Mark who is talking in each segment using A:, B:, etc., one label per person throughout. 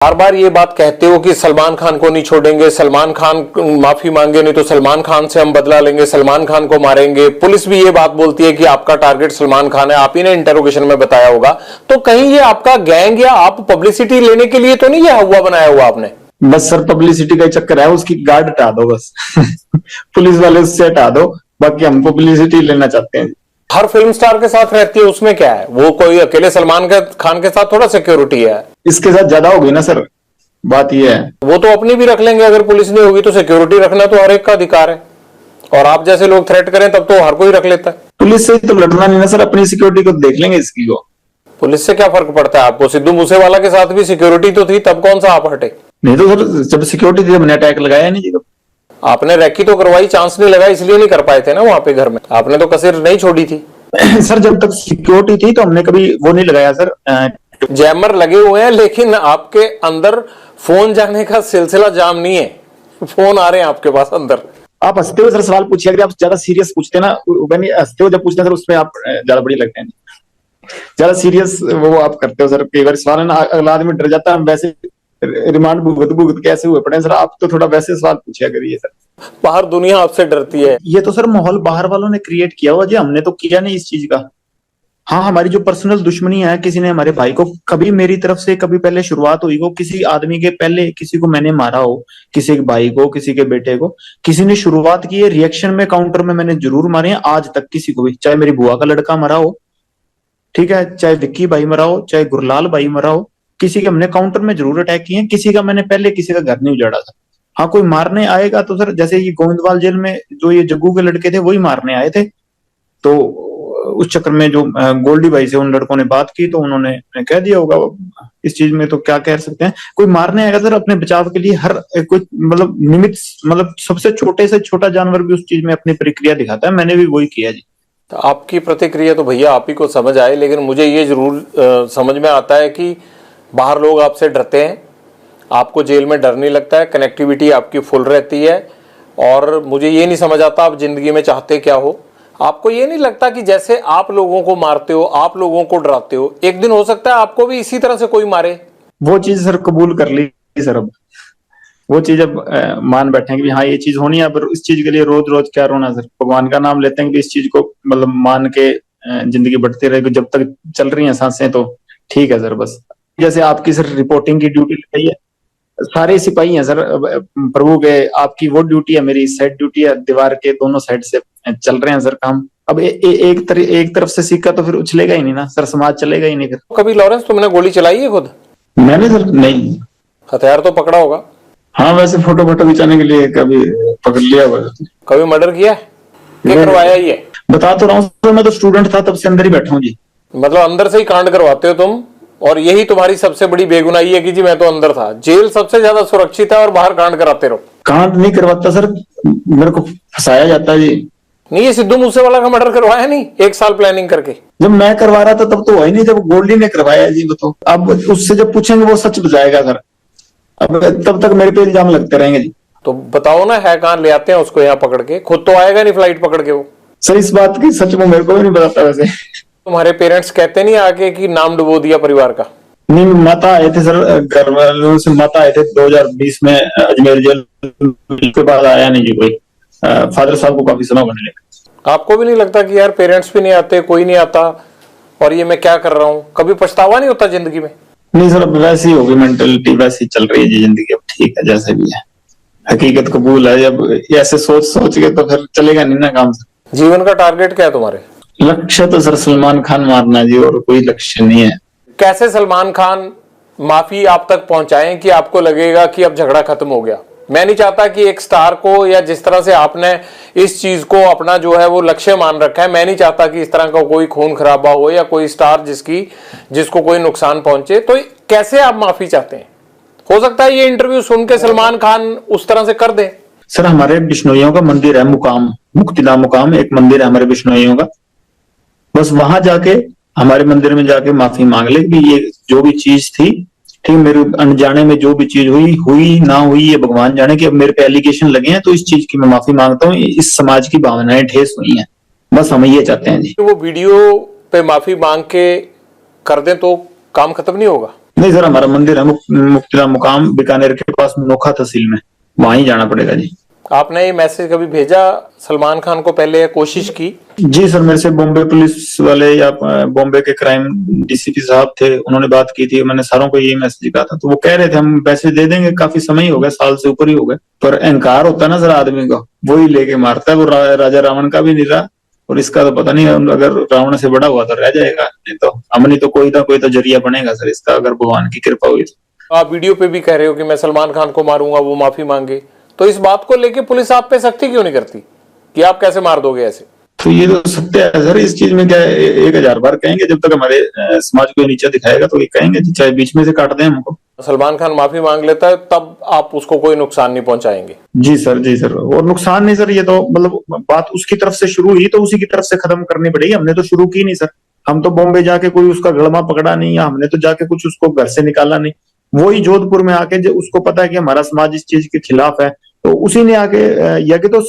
A: बार बार ये बात कहते हो कि सलमान खान को नहीं छोड़ेंगे, सलमान खान माफी मांगे नहीं तो सलमान खान से हम बदला लेंगे, सलमान खान को मारेंगे। पुलिस भी ये बात बोलती है कि आपका टारगेट सलमान खान है, आप ही ने इंटरोगेशन में बताया होगा। तो कहीं ये आपका गैंग या आप पब्लिसिटी लेने के लिए तो नहीं ये हुआ बनाया हुआ आपने?
B: बस सर पब्लिसिटी का ही चक्कर है, उसकी गार्ड हटा दो बस पुलिस वाले उससे हटा दो, बाकी हम पब्लिसिटी लेना चाहते हैं।
A: हर फिल्म स्टार के साथ रहती है, उसमें क्या है? वो कोई अकेले सलमान खान के साथ थोड़ा सिक्योरिटी है।
B: इसके साथ ज्यादा होगी ना सर, बात ये है।
A: वो तो अपनी भी रख लेंगे, अगर पुलिस नहीं होगी तो सिक्योरिटी रखना तो हर एक का अधिकार है, और आप जैसे लोग थ्रेट करें तब तो हर कोई रख लेता है।
B: पुलिस से तो लड़ना नहीं ना सर, अपनी सिक्योरिटी को देख लेंगे इसकी को।
A: पुलिस से क्या फर्क पड़ता है आपको? सिद्धू मूसेवाला के साथ भी सिक्योरिटी तो थी, तब कौन सा आप हटे?
B: नहीं तो सर जब सिक्योरिटी थी हमने अटैक लगाया नहीं जी।
A: आपने रैकी तो करवाई, चांस नहीं लगा इसलिए नहीं कर पाए थे ना वहां पे घर में, आपने तो कसर नहीं छोड़ी थी।
B: सर जब तक सिक्योरिटी थी तो हमने कभी वो नहीं लगाया सर।
A: जैमर लगे हुए हैं लेकिन आपके अंदर फोन जाने का सिलसिला जाम नहीं है, फोन आ रहे हैं आपके पास अंदर।
B: आप हंसते हुए सर सवाल पूछिए, अगर आप ज्यादा सीरियस पूछते ना, हंसते हुए जब पूछते हैं सर उसमें आप ज्यादा बड़ी लगते हैं। ज्यादा सीरियस वो आप करते हो सर, कई बार सवाल है ना अगला आदमी डर जाता है, वैसे रिमांड भुगत भुगत कैसे हुए पड़े सर। आप तो थोड़ा वैसे सवाल पूछिया करिए सर।
A: बाहर दुनिया आपसे डरती है।
B: ये तो सर माहौल बाहर वालों ने क्रिएट किया हुआ जी, हमने तो किया नहीं इस चीज का। हाँ हमारी जो पर्सनल दुश्मनी है, किसी ने हमारे भाई को कभी मेरी तरफ से कभी पहले शुरुआत हुई हो, किसी आदमी के पहले किसी को मैंने मारा हो, किसी के भाई को किसी के बेटे को किसी ने शुरुआत की है, रिएक्शन में काउंटर में मैंने जरूर मारे हैं आज तक किसी को भी, चाहे मेरी बुआ का लड़का मरा हो, ठीक है, चाहे विक्की भाई मरा हो, चाहे गुरलाल भाई मरा हो, किसी के हमने काउंटर में जरूर अटैक किए हैं, किसी का मैंने पहले किसी का घर नहीं उजाड़ा था। हाँ कोई मारने आएगा तो सर जैसे ये गोविंदवाल जेल में जो ये जग्गू के लड़के थे वही मारने आए थे, तो उस चक्कर में जो गोल्डी भाई से उन लड़कों ने बात की तो उन्होंने कह दिया होगा। इस चीज में तो क्या कह सकते हैं, कोई मारने आएगा सर अपने बचाव के लिए हर कोई मतलब निमित्त, मतलब सबसे छोटे से छोटा जानवर भी उस चीज में अपनी प्रक्रिया दिखाता है, मैंने भी वही किया जी।
A: तो आपकी प्रतिक्रिया तो भैया आप ही को समझ आए, लेकिन मुझे ये जरूर समझ में आता है कि बाहर लोग आपसे डरते हैं, आपको जेल में डर नहीं लगता है, कनेक्टिविटी आपकी फुल रहती है। और मुझे ये नहीं समझ आता आप जिंदगी में चाहते क्या हो। आपको ये नहीं लगता कि जैसे आप लोगों को मारते हो, आप लोगों को डराते हो, एक दिन हो सकता है आपको भी इसी तरह से कोई मारे?
B: वो चीज सर कबूल कर ली सर, अब वो चीज अब मान बैठे कि हाँ ये चीज होनी है, पर इस चीज के लिए रोज रोज क्या रोना सर। भगवान का नाम लेते हैं कि इस चीज को मतलब मान के जिंदगी बढ़ती रहेगी, जब तक चल रही है सांसें तो ठीक है सर। बस जैसे आपकी सर रिपोर्टिंग की ड्यूटी लगाई है, सारे सिपाही हैं सर प्रभु के, आपकी वो ड्यूटी है, मेरी साइड ड्यूटी है, दीवार के दोनों साइड से चल रहे हैं सर काम। अब एक तरफ से सिक्का तो फिर उछलेगा ही नहीं ना सर, समाज चलेगा ही नहीं फिर।
A: कभी लॉरेंस तुमने गोली चलाई है खुद?
B: मैंने सर नहीं।
A: हथियार तो पकड़ा होगा?
B: हाँ वैसे फोटो खिंचाने के लिए कभी पकड़ लिया हुआ।
A: कभी मर्डर किया है? क्या करवाया ये?
B: बता तो रहा हूँ, मैं तो स्टूडेंट था तब से अंदर ही बैठा हूँ जी।
A: मतलब अंदर से ही कांड करवाते हो तुम, और यही तुम्हारी सबसे बड़ी बेगुनाही है कि जी मैं तो अंदर था। जेल सबसे ज्यादा सुरक्षित है और बाहर कांड कराते रहो।
B: कांड नहीं करवाता सर, मेरे को फंसाया जाता है जी।
A: नहीं ये सिद्धू मूसेवाला का मर्डर करवाया नहीं 1 साल प्लानिंग करके?
B: जब मैं करवा रहा था तब तो हुआ ही नहीं, जब गोल्डी ने करवाया जी बताओ। अब उससे जब पूछेंगे वो सच बताएगा सर, अब तब तक मेरे पे इल्जाम लगते रहेंगे जी।
A: तो बताओ ना है कहां, ले आते हैं उसको यहाँ पकड़ के, खुद तो आएगा नहीं फ्लाइट पकड़ के वो।
B: सर इस बात की सच में मेरे को भी नहीं बताता वैसे।
A: तुम्हारे पेरेंट्स कहते नहीं आके कि नाम डुबो दिया परिवार का?
B: नहीं माता आए थे सर, घर वालों से माता आए थे 2020 में अजमेर जेल, के बाद आया नहीं जी कोई। फादर साहब को काफी समय होने लगा।
A: आपको भी नहीं लगता कि यार पेरेंट्स भी नहीं आते, कोई नहीं आता, और ये मैं क्या कर रहा हूँ? कभी पछतावा नहीं होता जिंदगी में?
B: नहीं सर अब वैसी होगी मेंटेलिटी, वैसी चल रही है जी जिंदगी, अब ठीक है जैसे भी है, हकीकत कबूल है। जब ऐसे सोच के तो फिर चलेगा नहीं ना काम सर।
A: जीवन का टारगेट क्या है तुम्हारे?
B: लक्ष्य तो सर सलमान खान मारना जी, और कोई लक्ष्य नहीं है।
A: कैसे सलमान खान माफी आप तक पहुंचाएं कि आपको लगेगा कि अब झगड़ा खत्म हो गया? मैं नहीं चाहता कि एक स्टार को, या जिस तरह से आपने इस चीज को अपना जो है वो लक्ष्य मान रखा है, मैं नहीं चाहता कि इस तरह का कोई खून खराबा हो या कोई स्टार जिसको कोई नुकसान पहुंचे। तो कैसे आप माफी चाहते हैं? हो सकता है ये इंटरव्यू सुन के सलमान खान उस तरह से कर दे।
B: सर हमारे बिश्नोइयों का मंदिर है मुकाम, मुक्तिधाम मुकाम एक मंदिर है हमारे बिश्नोइयों का, बस वहां जाके हमारे मंदिर में जाके माफी मांग ले कि ये जो भी चीज थी, ठीक मेरे अनजाने में जो भी चीज हुई ना हुई ये भगवान जाने, कि अब मेरे पे एलिगेशन लगे हैं तो इस चीज की मैं माफी मांगता हूँ, इस समाज की भावनाएं ठेस हुई हैं, बस हम ये चाहते हैं जी।
A: वो वीडियो पे माफी मांग के कर दें तो काम खत्म नहीं होगा?
B: नहीं सर, हमारा मंदिर है मुक्तिधाम मुकाम बीकानेर के पास नोखा तहसील में, वहां ही जाना पड़ेगा जी।
A: आपने ये मैसेज कभी भेजा सलमान खान को पहले, या कोशिश की?
B: जी सर, मेरे से बॉम्बे पुलिस वाले या बॉम्बे के क्राइम डीसीपी साहब थे, उन्होंने बात की थी, मैंने सारों को यही मैसेज कहा था, तो वो कह रहे थे हम पैसे दे देंगे, काफी समय ही हो गया, साल से ऊपर ही हो गया, पर अहंकार होता है ना सर आदमी का, वही लेके मारता है। वो राजा रावण का भी नहीं रहा, और इसका तो पता नहीं, अगर रावण से बड़ा हुआ तो रह जाएगा, नहीं तो हमने तो कोई ना कोई तो जरिया बनेगा सर इसका, अगर भगवान की कृपा हुई तो।
A: आप वीडियो पे भी कह रहे हो कि मैं सलमान खान को मारूंगा, वो माफी मांगे, तो इस बात को लेके पुलिस आप पे सख्ती क्यों नहीं करती कि आप कैसे मार दोगे ऐसे?
B: तो ये तो सत्य है सर, इस चीज में क्या है, 1000 बार कहेंगे, जब तक हमारे समाज को नीचा दिखाएगा तो ये कहेंगे, चाहे बीच में से काट दें हमको।
A: सलमान खान माफी मांग लेता है तब आप उसको कोई नुकसान नहीं पहुंचाएंगे?
B: जी सर, जी सर, और नुकसान नहीं सर, ये तो मतलब बात उसकी तरफ से शुरू हुई तो उसी की तरफ से खत्म करनी पड़ेगी, हमने तो शुरू की नहीं सर। हम तो बॉम्बे जाके कोई उसका गड़मा पकड़ा नहीं, या हमने तो जाके कुछ उसको घर से निकाला नहीं, वही जोधपुर में आके, जो उसको पता है कि हमारा समाज इस चीज के खिलाफ है, तो उसी ने आके या कि तो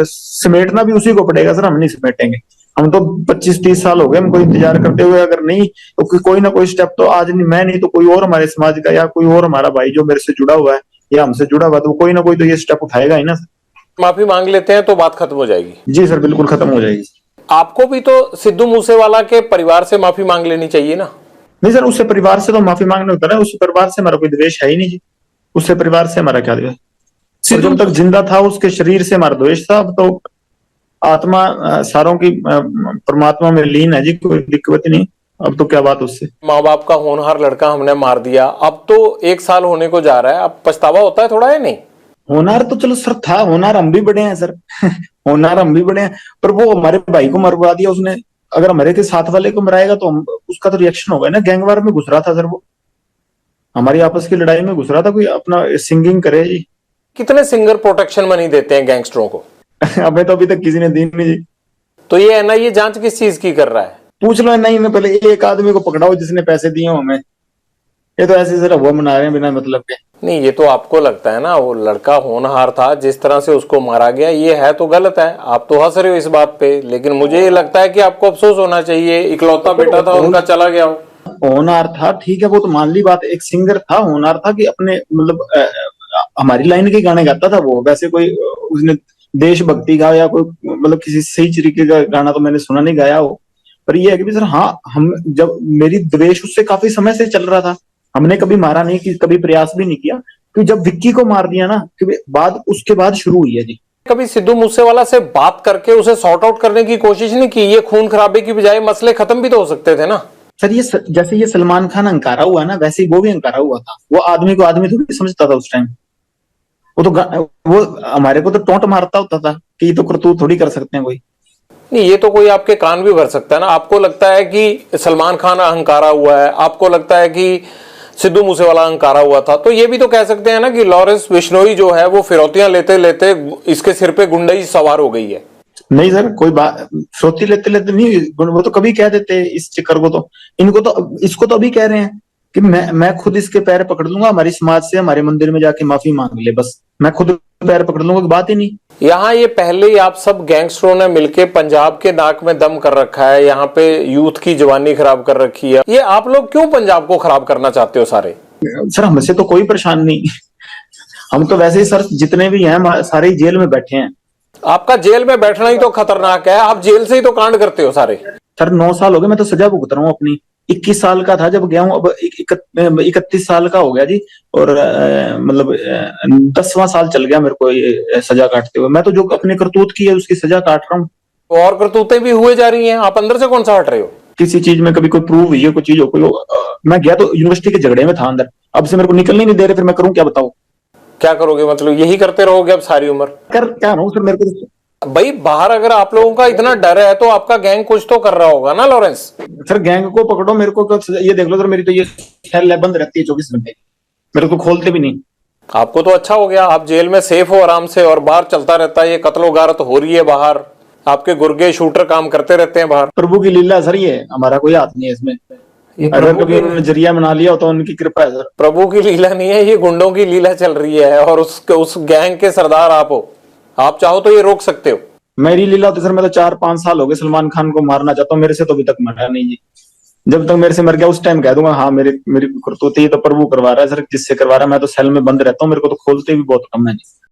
B: समेटना भी उसी को पड़ेगा सर, हम नहीं समेटेंगे। हम तो 25-30 साल हो गए हमको इंतजार करते हुए, अगर नहीं तो कोई ना कोई स्टेप तो आज नहीं, मैं नहीं तो कोई और हमारे समाज का या कोई और हमारा भाई जो मेरे से जुड़ा हुआ है या हमसे जुड़ा हुआ, तो कोई ना कोई तो ये स्टेप उठाएगा ही ना सर।
A: माफी मांग लेते हैं तो बात खत्म हो जाएगी?
B: जी सर, बिल्कुल खत्म हो जाएगी।
A: आपको भी तो सिद्धू मूसेवाला के परिवार से माफी मांग लेनी चाहिए ना?
B: नहीं सर, उससे परिवार से तो माफी मांगने होता है, उससे परिवार से हमारा कोई द्वेष है ही नहीं जी, उससे परिवार से हमारा क्या द्वेष, और जब तक जिंदा था उसके शरीर से हमारा द्वेष था, अब तो आत्मा सारों की परमात्मा में लीन है जी, कोई दिक्कत नहीं, अब तो क्या बात उससे।
A: माँ बाप का होनहार लड़का हमने मार दिया, अब तो 1 साल होने को जा रहा है, अब पछतावा होता है थोड़ा, है नहीं?
B: होनार तो चलो सर था, होनार हम भी बड़े हैं सर होनार हम भी बड़े हैं, पर वो हमारे भाई को मरवा दिया उसने, अगर हमारे के साथ वाले को मराएगा तो हम, उसका तो रिएक्शन होगा ना। गैंगवार में घुस रहा था सर, वो हमारी आपस की लड़ाई में घुस रहा था, कोई अपना सिंगिंग करे जी।
A: कितने सिंगर प्रोटेक्शन मनी देते हैं गैंगस्टरों को?
B: हमें तो अभी तक किसी ने दी नहीं जी।
A: तो ये एनआईए जांच किस चीज की कर रहा है?
B: पूछ लो नहीं, मैं पहले एक आदमी को पकड़ाओ जिसने पैसे दिए हमें, ये तो ऐसे सर हुआ मना रहे हैं बिना मतलब के।
A: नहीं, ये तो आपको लगता है ना, वो लड़का होनहार था, जिस तरह से उसको मारा गया ये है तो गलत है, आप तो हंस रहे हो इस बात पे, लेकिन मुझे ये लगता है कि आपको अफसोस होना चाहिए, इकलौता बेटा था उनका, चला गया हो।
B: होनहार था ठीक है, वो तो मान ली बात, एक सिंगर था, होनहार था कि अपने मतलब हमारी लाइन के गाने गाता था वो, वैसे कोई उसने देशभक्ति का या कोई मतलब किसी सही तरीके का गाना तो मैंने सुना नहीं गाया हो, पर ये है कि सर हाँ, हम जब मेरी द्वेष उससे काफी समय से चल रहा था, हमने कभी मारा नहीं, कि कभी प्रयास भी नहीं किया, कि जब विक्की को मार दिया ना, कि बाद उसके बाद शुरू हुई है जी।
A: कभी सिद्धू मूसेवाला से बात करके उसे सॉर्ट आउट करने की कोशिश नहीं की? ये खून खराबे की बजाय मसले खत्म भी तो हो सकते थे ना?
B: सर ये जैसे ये सलमान खान अंकारा हुआ ना, वैसे ही वो भी अंकारा हुआ था, वो आदमी को आदमी थोड़ी समझता था उस टाइम, वो तो वो हमारे को तो टोंट मारता होता था कि ये तो करतूत थोड़ी कर सकते हैं कोई।
A: नहीं, ये तो कोई आपके कान भी भर सकता है ना। आपको लगता है कि सलमान खान अहंकारा हुआ है, आपको लगता है कि सिद्धू मूसेवाला अहंकारा हुआ था, तो ये भी तो कह सकते हैं ना कि लॉरेंस बिश्नोई जो है वो फिरौतियां लेते लेते इसके सिर पे गुंडई सवार हो गई है।
B: नहीं सर, कोई बात फिरौती लेते लेते नहीं, वो तो कभी कह देते इस चक्कर को, तो इनको तो, इसको तो अभी कह रहे हैं कि मैं खुद इसके पैर पकड़ लूंगा, हमारी समाज से हमारे मंदिर में जाके माफी मांग ले, बस मैं खुद पैर पकड़ लूंगा, की बात ही नहीं।
A: यहाँ ये पहले ही आप सब गैंगस्टरों ने मिलके पंजाब के नाक में दम कर रखा है, यहाँ पे यूथ की जवानी खराब कर रखी है, ये आप लोग क्यों पंजाब को खराब करना चाहते हो सारे?
B: सर हमसे तो कोई परेशान नहीं हम तो वैसे ही सर जितने भी हैं सारे ही जेल में बैठे हैं।
A: आपका जेल में बैठना ही तो खतरनाक है, आप जेल से ही तो कांड करते हो सारे।
B: सर 9 साल हो गए, मैं तो सजा भुगत रहा हूँ अपनी, 21 साल का था जब गया हूँ, अब 31 साल का हो गया जी, और मतलब 10वां साल चल गया मेरे को ये सजा काटते हुए, मैं तो जो अपने करतूत की है उसकी सजा काट रहा हूँ।
A: और करतूतें भी हुए जा रही हैं, आप अंदर से कौन सा हट रहे हो?
B: किसी चीज में कभी कोई प्रूव हुई है, कोई चीज हो, कोई मैं गया तो यूनिवर्सिटी के झगड़े में था अंदर, अब से मेरे को निकलने नहीं दे रहे, फिर मैं करूँ क्या बताओ?
A: क्या करोगे, मतलब यही करते रहोगे अब सारी उम्र?
B: कर क्या रहा हूँ सर, मेरे को
A: भाई बाहर अगर आप लोगों का इतना डर है तो आपका गैंग कुछ तो कर रहा होगा ना लॉरेंस?
B: सर गैंग को पकड़ो, मेरे को ये देख लो सर, मेरी तो ये सेल बंद रहती है 24 घंटे, मेरे को खोलते भी नहीं।
A: आपको तो अच्छा हो गया, आप जेल में सेफ हो आराम से, और बाहर चलता रहता है ये कत्लो गारत हो रही है बाहर, आपके गुर्गे शूटर काम करते रहते हैं बाहर।
B: प्रभु की लीला सर, ये हमारा कोई हाथ नहीं है इसमें, अगर कभी उन्होंने जरिया बना लिया हो तो उनकी कृपा है सर।
A: प्रभु की लीला नहीं है, ये गुंडों की लीला चल रही है, और उस गैंग के सरदार आप हो, आप चाहो तो ये रोक सकते हो।
B: मेरी लीला तो सर, मैं तो 4-5 साल हो गए सलमान खान को मारना चाहता हूँ, मेरे से तो अभी तक मरा नहीं जी, जब तक मेरे से मर गया उस टाइम कह दूंगा हाँ मेरे मेरी करतूत ये तो प्रभु करवा रहा है सर, जिससे करवा रहा है, मैं तो सेल में बंद रहता हूँ, मेरे को तो खोलते भी बहुत कम है जी।